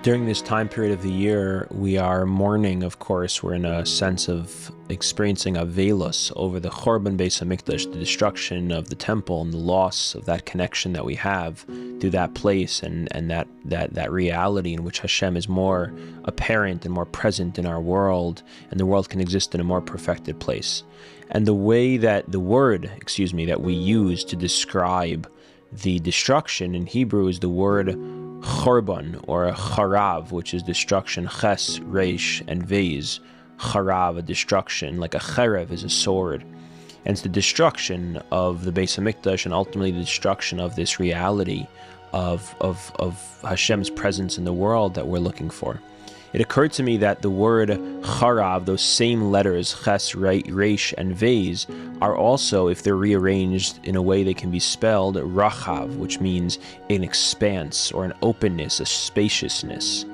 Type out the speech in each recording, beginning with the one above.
During this time period of the year, we are mourning, of course. We're in a sense of experiencing Avelos over the Chorban Beis HaMikdash, the destruction of the temple and the loss of that connection that we have through that place and that reality in which Hashem is more apparent and more present in our world, and the world can exist in a more perfected place. And the way that the word, that we use to describe the destruction in Hebrew is the word chorban, or charav, which is destruction, ches, reish, and vez. Charav, a destruction, like a cherev is a sword. And it's the destruction of the Beis HaMikdash, and ultimately the destruction of this reality of Hashem's presence in the world that we're looking for. It occurred to me that the word charav, those same letters, ches, reish, and vez, are also, if they're rearranged in a way they can be spelled, rachav, which means an expanse or an openness, a spaciousness.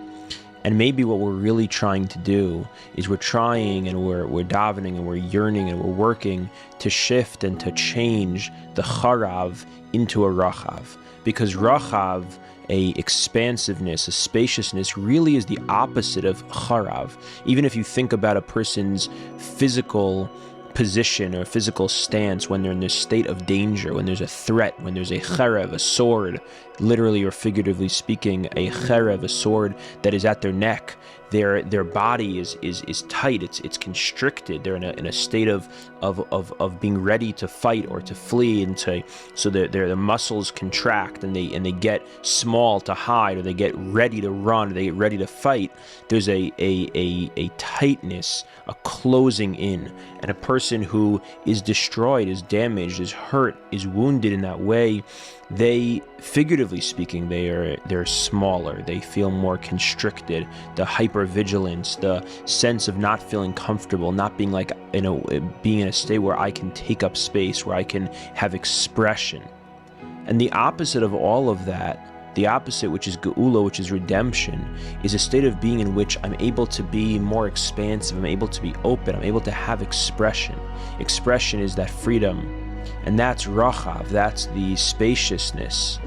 And maybe what we're really trying to do is we're trying and we're davening and we're yearning and we're working to shift and to change the charav into a rachav. Because rachav, a expansiveness, a spaciousness, really is the opposite of charav. Even if you think about a person's physical position or physical stance when they're in this state of danger, when there's a threat, when there's a cherev, a sword, literally or figuratively speaking, a cherev, a sword that is at their neck, their body is tight, it's constricted, they're in a state of being ready to fight or to flee, and so their muscles contract and they get small to hide, or they get ready to run, or they get ready to fight. There's a tightness, a closing in, and a person who is destroyed, is damaged, is hurt, is wounded in that way, they, figuratively speaking, they're smaller, they feel more constricted. The hypervigilance, the sense of not feeling comfortable, not being being in a state where I can take up space, where I can have expression. And the opposite of all of that, the opposite, which is geula, which is redemption, is a state of being in which I'm able to be more expansive, I'm able to be open, I'm able to have expression. Expression is that freedom. And that's rachav, that's the spaciousness,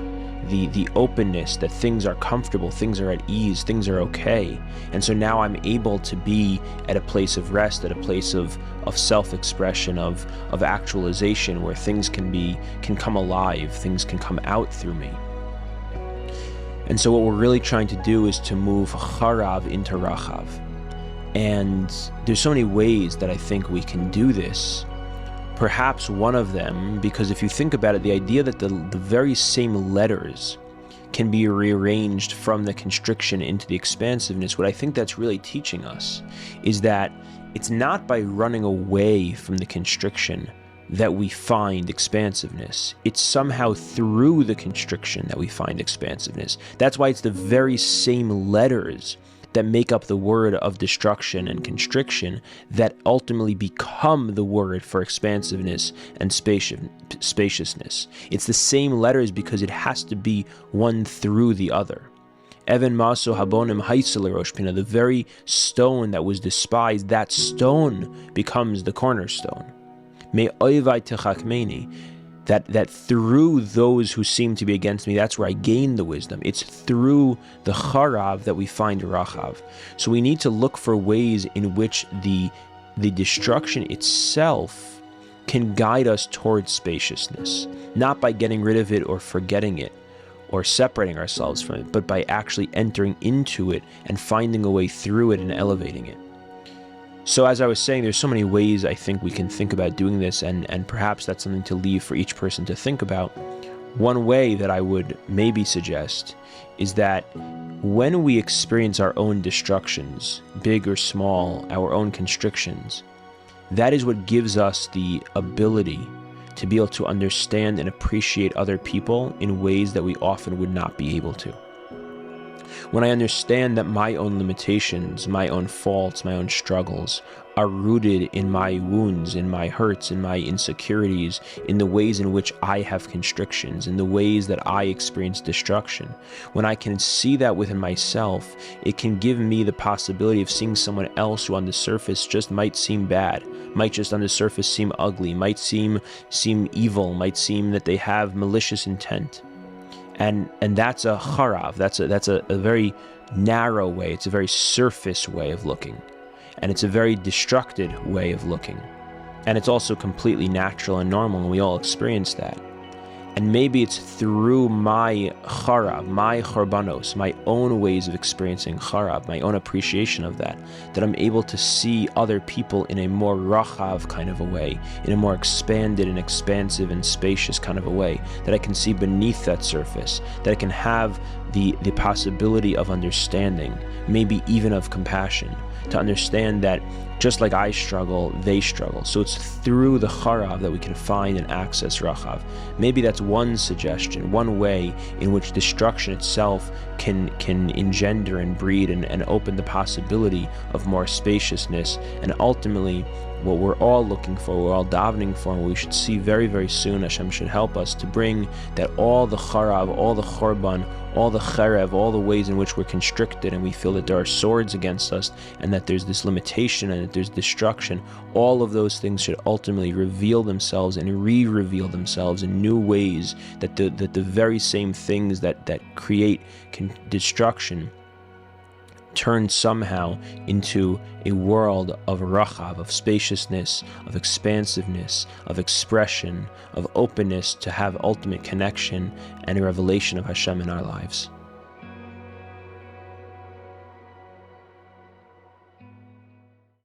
the openness, that things are comfortable, things are at ease, things are okay. And so now I'm able to be at a place of rest, at a place of self-expression, of actualization, where things can come alive, things can come out through me. And so what we're really trying to do is to move charav into rachav. And there's so many ways that I think we can do this. Perhaps one of them, because if you think about it, the idea that the very same letters can be rearranged from the constriction into the expansiveness, what I think that's really teaching us is that it's not by running away from the constriction that we find expansiveness. It's somehow through the constriction that we find expansiveness. That's why it's the very same letters that make up the word of destruction and constriction that ultimately become the word for expansiveness and spaciousness. It's the same letters because it has to be one through the other. Even maso habonim haisel rosh pina, the very stone that was despised, that stone becomes the cornerstone. Me oivai techakmeni, that through those who seem to be against me, that's where I gain the wisdom. It's through the charav that we find rachav. So we need to look for ways in which the destruction itself can guide us towards spaciousness, not by getting rid of it or forgetting it or separating ourselves from it, but by actually entering into it and finding a way through it and elevating it. So as I was saying, there's so many ways I think we can think about doing this, and perhaps that's something to leave for each person to think about. One way that I would maybe suggest is that when we experience our own destructions, big or small, our own constrictions, that is what gives us the ability to be able to understand and appreciate other people in ways that we often would not be able to. When I understand that my own limitations, my own faults, my own struggles are rooted in my wounds, in my hurts, in my insecurities, in the ways in which I have constrictions, in the ways that I experience destruction, when I can see that within myself, it can give me the possibility of seeing someone else who on the surface just might seem bad, might just on the surface seem ugly, might seem evil, might seem that they have malicious intent. And that's a harav. That's a very narrow way. It's a very surface way of looking. And it's a very destructed way of looking. And it's also completely natural and normal, and we all experience that. And maybe it's through my charav, my chorbanos, my own ways of experiencing charav, my own appreciation of that I'm able to see other people in a more rachav kind of a way, in a more expanded and expansive and spacious kind of a way, that I can see beneath that surface, that I can have the possibility of understanding, maybe even of compassion, to understand that just like I struggle, they struggle. So it's through the charav that we can find and access rachav. Maybe that's one suggestion, one way in which destruction itself can engender and breed and open the possibility of more spaciousness. And ultimately, what we're all looking for, we're all davening for, and we should see very, very soon, Hashem should help us to bring that all the charav, all the chorban, all the cherev, all the ways in which we're constricted and we feel that there are swords against us and that there's this limitation and that there's destruction, all of those things should ultimately reveal themselves and re-reveal themselves in new ways, that the very same things that create destruction turn somehow into a world of rachav, of spaciousness, of expansiveness, of expression, of openness to have ultimate connection and a revelation of Hashem in our lives.